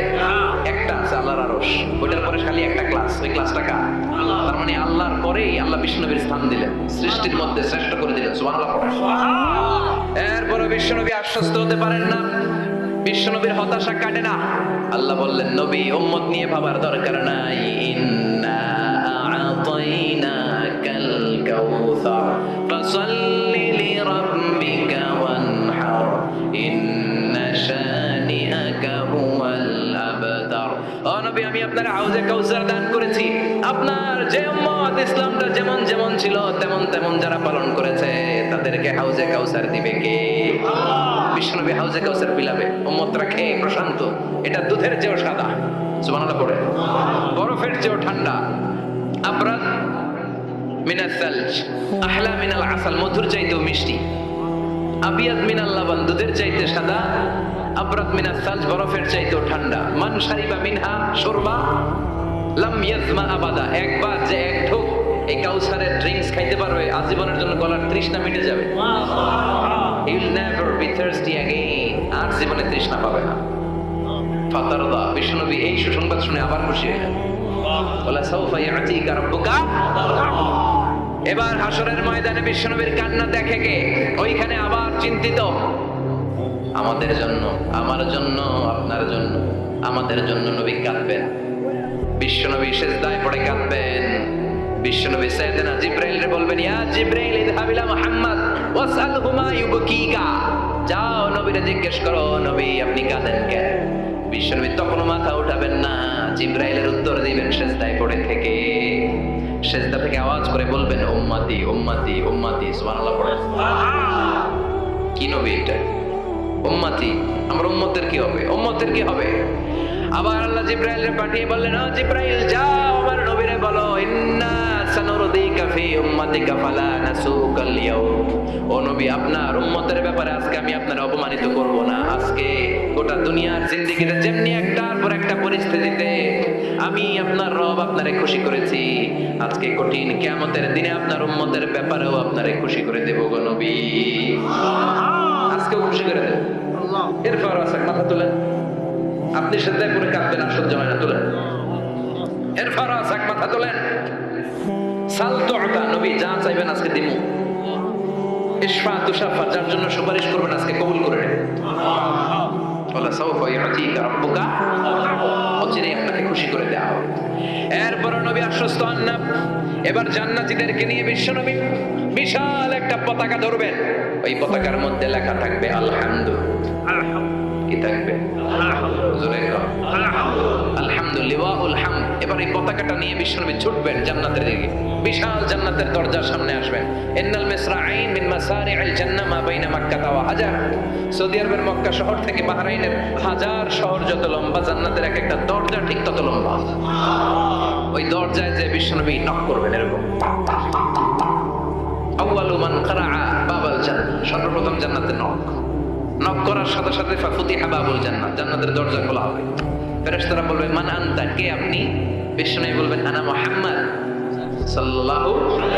একটা আছে, আল্লাহর আরশ। ওটার পরে খালি একটা ক্লাস, ওই ক্লাসটা কার? তার মানে আল্লাহর পরেই আল্লাহ বিশ্বনবীর স্থান দিলেন, সৃষ্টির মধ্যে শ্রেষ্ঠ করে দিলেন। সুবহানাল্লাহ। এরপরে বিশ্বনবী আশ্বস্ত হতে পারেন না, বিশ্বনবীর হতাশা কাটে না। আল্লাহ বললেন, নবী উম্মত নিয়ে ভাবার দরকার নাই, ইন্না আ'তাইনাকাল কাউসার ফাসাল্লি লিরাব্বিকা ওয়ানহার ইন্না শানিআকা হুয়াল আবতার। ও নবী, আমি আপনার হাউজে কাউসার দান করেছি। আপনার যে উম্মত ইসলামটা যেমন যেমন ছিল তেমন তেমন যারা পালন করেছে, তাদেরকে হাউজে কাউসার দিবে কে? বিশ্বনবী হাউজে কাউসার বিলাবে, উম্মতরা খেয়ে প্রশান্ত। এটা দুধের চেয়েও সাদা, সুবহানাল্লাহ পড়ে, বরফের চেয়েও ঠান্ডা। আবরাদ মিনাস সালজ আহলা মিনাল আসাল, মধুর চাইতেও মিষ্টি। আবিয়াদ মিনাল লাবান, দুধের চাইতে সাদা। আবরাদ মিনাস সালজ, বরফের চাইতেও ঠান্ডা। মান শারিবা মিনহা শুরবা লাম ইয়াজমা আবাদা, একবার যে এক ঢোক এই কাউসারের ড্রিঙ্কস খাইতে পারবে, আজীবনের জন্য গলার তৃষ্ণা মিটে যাবে। He will never be thirsty again, আর জীবনে তৃষ্ণা পাবে না। ফাতারদা, বিশ্বনবী এই সুসংবাদ শুনে আবার খুশি হলেন। ওয়ালা সাউফা ইয়াতিকা রাব্বুকা। এবার হাসরের ময়দানে বিশ্বনবীর কান্না দেখে কে? ওইখানে আবার চিন্তিত, আমাদের জন্য, আমার জন্য, আপনার জন্য, আমাদের জন্য নবী কাঁদবেন। বিশ্বনবী সিজদায় পড়ে কাঁদবেন। বিশ্বনবী সাইয়েদনা জিবরাইলকে বলবেন, ইয়া জিবরাইল ইযহাব ইলা মুহাম্মদ ওয়াসআলহু মা ইউবকিকা, যাও নবীরে জিজ্ঞেস করো, নবী আপনি কাঁদেন কেন? বিশ্বনবী তখনও মাথা উঠাবেন না, জিবরাইলের উত্তর দিবেন সিজদায় পড়ে থেকে। সিজদা থেকে আওয়াজ করে বলবেন, উম্মতি উম্মতি উম্মতি। সুবহানাল্লাহ পড়ে। কি নবী এটা? উম্মতি, আমার উম্মতের কি হবে? উম্মতের কি হবে? আবার আল্লাহ জিবরাইলকে পাঠিয়ে বললেন, ও জিবরাইল যাও আমার নবীরে বলো, ইন্না সানুরদিকা ফি উম্মাতিকা ফালা নাসুকাল ইয়াউম। ও নবী, আপনার উম্মতের ব্যাপারে আজকে আমি আপনার অপমানিত করব না। আজকে গোটা দুনিয়ার জিন্দেগিতে যেমনি একটার পর একটা পরিস্থিতিতে আমি আপনার রব আপনারে খুশি করেছি, আজকে কঠিন কিয়ামতের দিনে আপনার উম্মতের ব্যাপারেও আপনারে খুশি করে দেব গো নবী। আজকেও খুশি করে দেব। এরপর আছে মাথা তুলেন, আপনি সিজদায় পড়ে কাঁদবেন, আর সহ্য হয় না, তুলেন। এরপর আছে মাথা তোলেন। সাল তু'তা, নবী যা চাইবেন আজকে দিমু। ইশফা তুশাফা, যার জন্য সুপারিশ করবেন আজকে কবুল করে নেবেন। ওয়ালা সাউফা ইউতিকা রাব্বুকা, অচিরেই আপনাকে খুশি করে দেওয়া হবে। এরপর নবী আশ্বস্ত হন না। এবার জান্নাতীদেরকে নিয়ে বিশ্বনবী বিশাল একটা পতাকা ধরবেন। ওই পতাকার মধ্যে লেখা থাকবে আলহামদুলিল্লাহ। কি থাকবে? আলহামদুলিল্লাহুল হামদ। এবার এই পতাকাটা নিয়ে বিশ্বনবী ছুটবেন জান্নাতের দিকে, বিশাল জান্নাতের দরজার সামনে আসবেন। ইন্নাল মিসরাঈন মিন মাসারি'আল জান্নাহ মা বাইনা মাক্কাহ ওয়া হাজার। সৌদি আরবের মক্কা শহর থেকে বাহরাইনের হাজার শহর যত লম্বা, জান্নাতের এক একটা দরজা ঠিক তত লম্বা। ওই দরজায় যে বিশ্বনবী নক করবেন এরকম, আউয়ালু মান কারাআ বাবাল জান্নাহ, সর্বপ্রথম জান্নাতে নক করার সাথে সাথে ফাফুতিহা বাবুল জান্নাহ, জান্নাতের দরজা খোলা হবে। ফেরেশতারা বলবে, মান আনতা, কে আপনি? বিষ্ণু বলবেন আনা মুহাম্মদ সাল্লাল্লাহু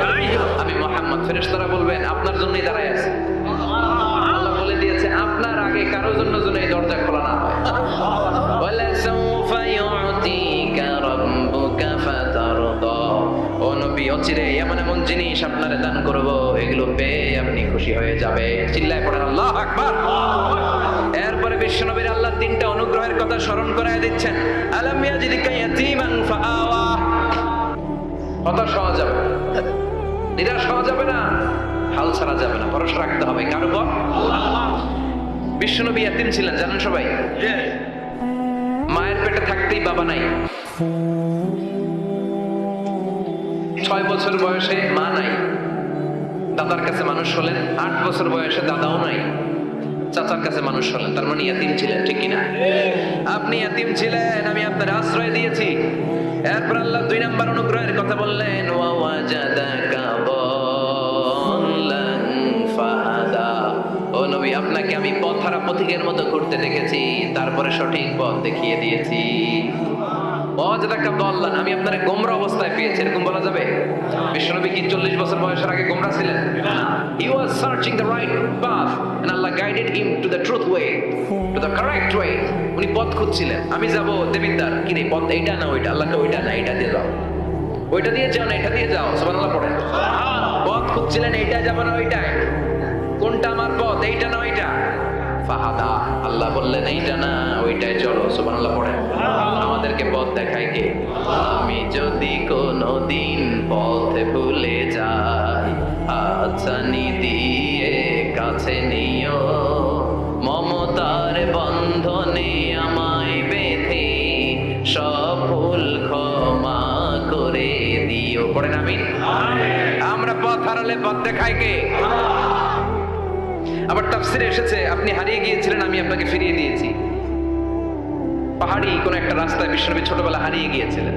আলাইহি, আমি মুহাম্মদ। ফেরেশতারা বলবেন আপনার জন্যই দাঁড়ায় আছে। আল্লাহ বলে দিয়েছে আপনার আগে কারো জন্য যেন এই দরজা খোলা না হয়। ওয়ালা সাউফা ইউতিকা রাব্বুকা ফাতারদা, ও নবী অচিরে এমন এমন জিনিস আপনারে দান করব, এগুলো পেয়ে আপনি খুশি হয়ে যাবে। চিল্লায় পড়েন আল্লাহু আকবার। এরপরে বিশ্বনবীর আল্লাহ তিনটা অনুগ্রহের কথা স্মরণ করায় দিচ্ছেন। আলাম ইয়াজিদিকা ইয়াতীমান ফাআওয়া, হতাশ হওয়া যাবে না, নিরাশ হওয়া যাবে না, হাল ছাড়া যাবে না, ভরসা রাখতে হবে কার উপর? বিশ্বনবী ইয়াতীম ছিলেন জানেন সবাই। মায়ের পেটে থাকতেই বাবা নাই, 6 বছর বয়সে মা নাই, দাদার কাছে মানুষ হলেন। 8 বছর বয়সে দাদাও নাই, চাচার কাছে মানুষ হলেন। তার মানে ইয়াতীম ছিলেন, ঠিক কিনা? আপনি ইয়াতীম ছিলেন, আমি আপনার আশ্রয় দিয়েছি। এরপর আল্লাহ 2 নম্বর অনুগ্রহের কথা বললেন, ওয়া ওয়াজাদাকা দাল্লান ফাহাদা, ও নবী আপনাকে আমি পথহারা পথিকের মতো ঘুরতে দেখেছি, তারপরে সঠিক পথ দেখিয়ে দিয়েছি। ওয়াজাদাকা দাল্লান, আমি আপনারে গোমরা অবস্থায় পেয়েছি, এরকম বলা যাবে? বিশ্বনবী কি 40 বছর বয়সের আগে গোমরা ছিলেন? He was searching the right path and Allah guided him to the truth way, to the correct way. উনি পথ খুঁজছিলেন। আমি যাব দেবিদ্দার, কি রে পথ এইটা না ওইটা? আল্লাহকে ওইটা না এইটা দিয়ে যাও, ওইটা দিয়ে যাও না এটা দিয়ে যাও। সুবহানাল্লাহ পড়েন। পথ খুঁজছিলেন, এইটা যাব না ওইটাই, কোনটা আমার পথ, এইটা না ওইটা? ফাহাদা, আল্লাহ বললেন এইটা না ওইটাই চলো। সুবহানাল্লাহ পড়েন। আমাদেরকে পথ দেখায় কে? আমি যদি কোনোদিন পথে ভুলে যাই, আচ্ছানি দিয়ে কাছে নিও, মমতার বন্ধনে আমায় বেঁধে সব ভুল ক্ষমা করে দিও। পড়েন আমিন। আমরা পথ হারালে পথ দেখায় কে? আবার তাফসিরে এসেছে আপনি হারিয়ে গিয়েছিলেন, আমি আপনাকে ফিরিয়ে দিয়েছি। পাহাড়ি কোন একটা রাস্তায় বিশ্বনবী ছোটবেলা হারিয়ে গিয়েছিলেন,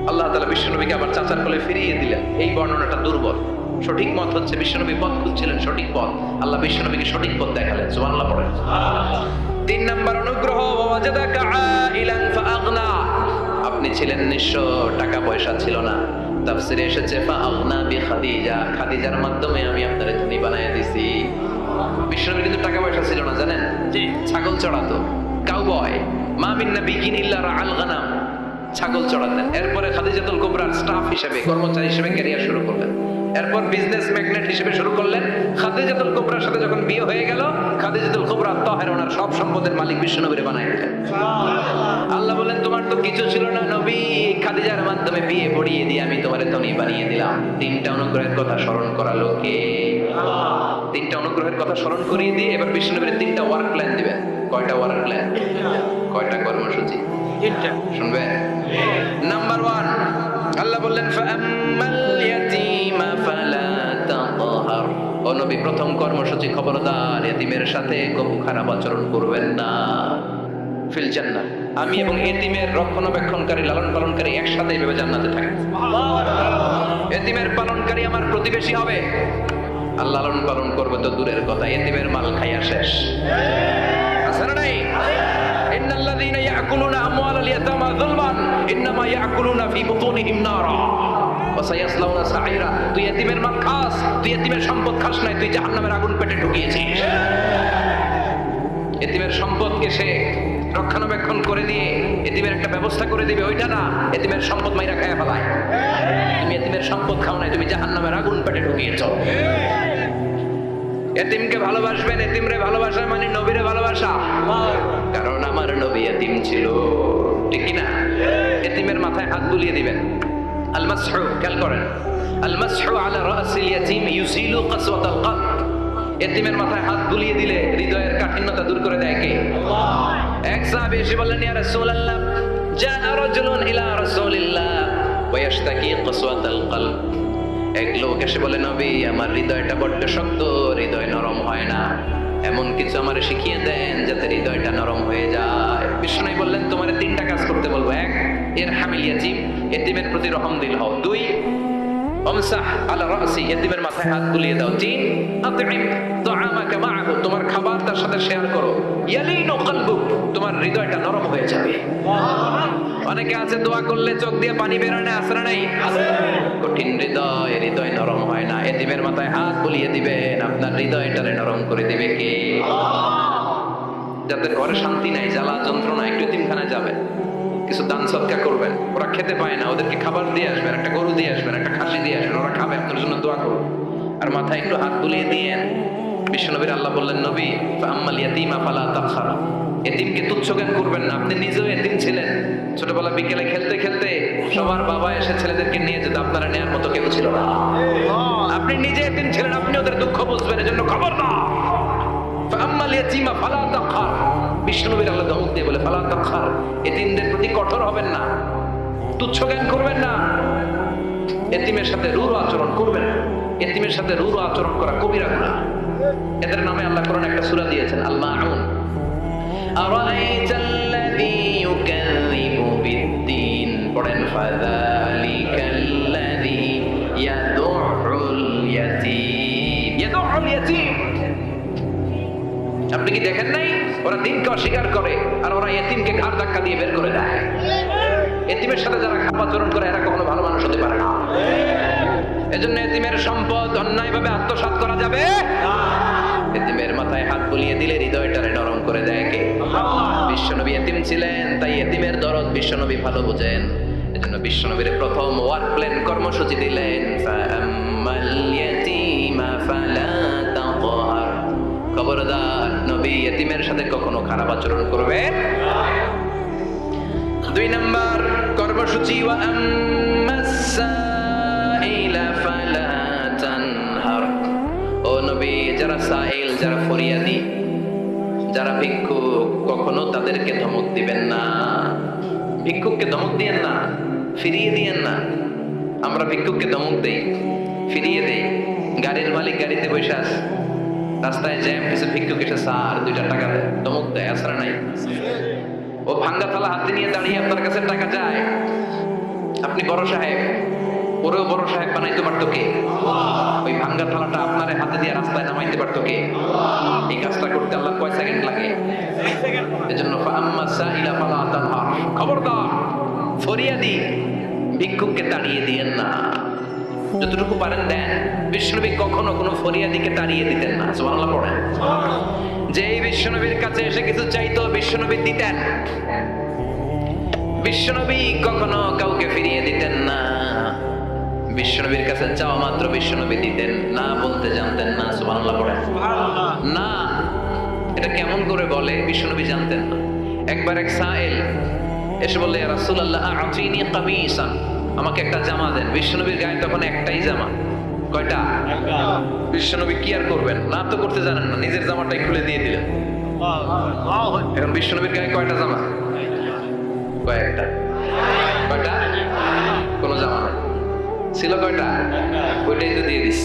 আল্লাহ তাআলা বিশ্বনবীকে আবার চাচার কোলে ফিরিয়ে দিলেন। এই বর্ণনাটা দুর্বল। সঠিক মত হচ্ছে বিশ্বনবী পথ খুঁজছিলেন, সঠিক পথ, আল্লাহ বিশ্বনবীকে সঠিক পথ দেখালেন। সুবহানাল্লাহ পড়েন। 3 নম্বর অনুগ্রহ, ওয়াজাদাকা আইলান ফাআগনা, আপনি ছিলেন নিঃস্ব, টাকা পয়সা ছিল না। তাফসিরে এসেছে ফাআগনা বিখাদিজা, খাদিজার মাধ্যমে আমি আপনারে ধনী বানায় দিছি। বিশ্বনবীর কিন্তু টাকা পয়সা ছিল না জানেন, ছাগল চড়াতো, কাউবয়। মা মিন নাবিয়্যিন ইল্লা রাআল গানাম, ছাগল চড়াতেন। এরপরে খাদিজাতুল কুবরার স্টাফ হিসেবে, কর্মচারী হিসেবে ক্যারিয়ার শুরু করলেন। এরপর বিজনেস ম্যাগনেট হিসেবে শুরু করলেন। খাদিজাতুল কুবরার সাথে যখন বিয়ে হয়ে গেল, খাদিজাতুল কুবরা তাহের ওনার সব সম্পদের মালিক বিশ্বনবীরে বানায় দিলেন। আল্লাহ বলেন তোমার তো কিছু ছিল না নবী, খাদিজার মাধ্যমে বিয়ে পড়িয়ে দিয়ে আমি তোমারে ধনী বানিয়ে দিলাম। 3টা অনুগ্রহের কথা স্মরণ করালো কে? 3টা অনুগ্রহের কথা স্মরণ করিয়ে দিয়ে এবার বিশ্বনবীর 3টা ওয়ার্ক প্ল্যান দিবেন। কয়টা ওয়ার্ক প্ল্যান? কয়টা কর্মসূচি? 3টা। শুনবেন? নাম্বার 1, আল্লাহ বললেন ফাআম্মাল ইয়াতীমা ফালা তাকহার, ও নবী প্রথম কর্মসূচি খবরদার এতিমের সাথে কবু খারাপ আচরণ করবেন না। ফিল জান্নাহ, আমি এবং এতিমের রক্ষণাবেক্ষণকারী লালন পালনকারী একসাথে এইভাবে জান্নাতে থাকবে। এতিমের পালনকারী আমার প্রতিবেশী হবে, আর লালন পালন করবে তো দূরের কথা, এতিমের মাল খাইয়া শেষ। আছে না নাই? ইন্নাল্লাযীনা ইয়াকুলুনা আমওয়ালাল ইয়াতামা যুলমান ইন্নামা ইয়াকুলুনা ফি বুতুনিহিম নারা ওয়া সায়াসলাউনা সাঈরা। তুই এতিমের মাল খাস, তুই এতিমের সম্পদ খাস নাই, তুই জাহান্নামের আগুন পেটে ঢুকিয়েছিস। এতিমের সম্পদকে সে রক্ষণাবেক্ষণ করে দিয়ে এতিমের একটা ব্যবস্থা করে দিবে, ওইটা না, এতিমের সম্পদ মাইরা খায়া ফেলায়। তুমি এতিমের সম্পদ খাও নাই, তুমি জাহান্নামের আগুন পেটে ঢুকিয়েছো। এতিমকে ভালোবাসবেন, এতিমরে ভালোবাসা মানে নবীরে ভালোবাসা, কারণ আমার নবী এতিম ছিল, ঠিক কি না? এতিমের মাথায় হাত বুলিয়ে দিবেন। আল মাসহু, খেয়াল করেন, আল মাসহু আলা রাসিল ইয়াতীম ইউসিলু কাসওয়াতাল কলব, এতিমের মাথায় হাত বুলিয়ে দিলে হৃদয়ের কাঠিন্যতা দূর করে দেয় কে? এক সাহাবী এসে বললেন ইয়া রাসূলুল্লাহ, জাআ রাজুলুন ইলা রাসূলিল্লাহ ওয়া ইয়াশতাকি কাসওয়াতাল কলব। এক লোক এসে বলে নবী আমার হৃদয়টা বড্ড শক্ত, হৃদয় নরম হয় না, এমন কিছু আমারে শিখিয়ে দেন যাতে হৃদয়টা নরম হয়ে যায়। বিষ্ণু বললেন তোমার 3টা কাজ করতে বলবো। 1, ইরহামিল ইয়াতীম, এতিমের প্রতি রহমদিল হও। 2, আমসাহ আলা রাসি, এতিমের মাথায় হাত বুলিয়ে দাও। 3 আতইম তুআমাকা মাআহু, তোমার খাবার তার সাথে শেয়ার করো। ইয়ালিনু কলবুক, তোমার হৃদয়টা নরম হয়ে যাবে। অনেকে আছে দোয়া করলে চোখ দিয়ে পানি বের হয় না, আসরা নাই? কঠিন হৃদয়, হৃদয় নরম হয় না। এতিমের মাথায় হাত বুলিয়ে দিবেন, আপনার হৃদয়টারে নরম করে দিবে কে? যাদের ঘরে শান্তি নাই, জ্বালা যন্ত্রণা, একটু এতিমখানায় যাবেন, কিছু দান সদকা করবেন। ওরা খেতে পায় না, ওদেরকে খাবার দিয়ে আসবেন, একটা গরু দিয়ে আসবেন, একটা খাসি দিয়ে আসবেন, ওরা খাবে, আপনার জন্য দোয়া করুন। আর মাথায় একটু হাত বুলিয়ে দিয়েন। বিশ্বনবীর আল্লাহ বললেন, নবী ফাআম্মাল ইয়াতীমা ফালা তাকহার, এতিমকে তুচ্ছ জ্ঞান করবেন না। আপনি নিজেও এতিম ছিলেন, ছোটবেলা বিকেলে খেলতে খেলতে সবার বাবা এসে ছেলেদেরকে নিয়ে যেত, আপনারা নেয়ার মতো কেউ ছিল না। আপনি নিজে এতিম ছিলেন, আপনি ওদের দুঃখ বুঝবেন, এজন্য খবর না। ফাআম্মাল ইয়াতীমা ফালা তাকহার, বিশ্বনবীর আল্লাহ ধমক দিয়ে বলে ফালা তাকহার, এতিমদের প্রতি কঠোর হবেন না, তুচ্ছ জ্ঞান করবেন না, এতিমের সাথে রূঢ় আচরণ করবেন না। এতিমের সাথে রূঢ় আচরণ করা কবিরা গুনাহ। এদের নামে আল্লাহ কোরআনে একটা সূরা দিয়েছেন, আল মাউন। আরাআইতাল্লাযী ইউকাযযিবু বিদ্দীন, পড়েন ফাযালিকাল্লাযী ইয়াদুউল ইয়াতীম, ইয়াদুউল ইয়াতীম। আপনি কি দেখেন নাই ওরা দিনকে অস্বীকার করে আর ওরা এতিমকে ঘাড় ধাক্কা দিয়ে বের করে দেয়। এতিমের সাথে যারা খারাপ আচরণ করে এরা কখনো ভালো মানুষ হতে পারে না। এজন্য এতিমের সম্পদ অন্যায়ভাবে আত্মসাৎ করা যাবে না। এতিমের মাথায় হাত বুলিয়ে দিলে হৃদয়টারে নরম করে দেয় কে? বিশ্বনবী এতিম ছিলেন, তাই এতিমের দরদ বিশ্বনবী ভালো বুঝেন। এজন্য বিশ্বনবীর প্রথম ওয়ার্ক প্ল্যান কর্মসূচি দিলেন, ফাআম্মাল ইয়াতীমা ফালা তাকহার, খবরদার নবী এতিমের সাথে কখনো খারাপ আচরণ করবেন না। 2 নাম্বার কর্মসূচি, ওয়া আম্মাস সাইলা ফালা তানহার, ও নবী যারা সাইল, যারা ফরিয়াদি, যারা ভিক্ষুক, কখনো তাদেরকে ধমক দিবেন না। ভিক্ষুককে ধমক দিয়েন না, ফিরিয়ে দিয়েন না। আমরা ভিক্ষুককে ধমক দেই, ফিরিয়ে দেই। গাড়ির মালিক গাড়িতে বসে আছে, রাস্তায় জ্যাম, কিছু ভিক্ষুক এসে স্যার 2টা টাকা দেয়, ধমক দেয়, আসরা নাই? ও ভাঙ্গা থালা হাতে নিয়ে দাঁড়িয়ে আপনার কাছে টাকা চায়। আপনি বড় সাহেব, ওরেও বড় সাহেব বানাইতে পারতো কে? ওই ভাঙ্গা থালাটা আপনার হাতে দিয়ে রাস্তায় নামাইতে পারতো কে? এই কাজটা করতে আল্লাহ কয় সেকেন্ড লাগে? এজন্য ফাআম্মা সাইলা ফালা তানহার, খবরদার ফরিয়াদি ভিক্ষুককে তাড়িয়ে দিয়েন না। যতটুকু পারেন দেন। বিশ্বনবী কখনো কোনো ফরিয়াদিকে তাড়িয়ে দিতেন না। সুবহানাল্লাহ পড়েন। যেই বিশ্বনবীর কাছে এসে কিছু চাইতো বিশ্বনবী দিতেন। বিশ্বনবী কখনো কাউকে ফিরিয়ে দিতেন না। বিশ্বনবীর কাছে চাওয়া মাত্র বিশ্বনবী দিতেন, না বলতে জানতেন না। সুবহানাল্লাহ পড়েন। না, এটা কেমন করে বলে বিশ্বনবী জানতেন না। একবার এক সাইল এসে বললে, ইয়া রাসূলুল্লাহ আ'তিনি কামিসান, আমাকে একটা জামা দেন। বিশ্বনবীর গায়ে তখন একটাই জামা। কয়টা? বিশ্বনবী কি আর করবেন, না তো করতে জানেন না, নিজের জামাটাই খুলে দিয়ে দিলেন। এখন বিশ্বনবীর গায়ে কয়টা জামা? কয়েকটা। কয়টা? কোনো জামা নেই। ছিল কয়টা? ওইটাই তো দিয়ে দিস।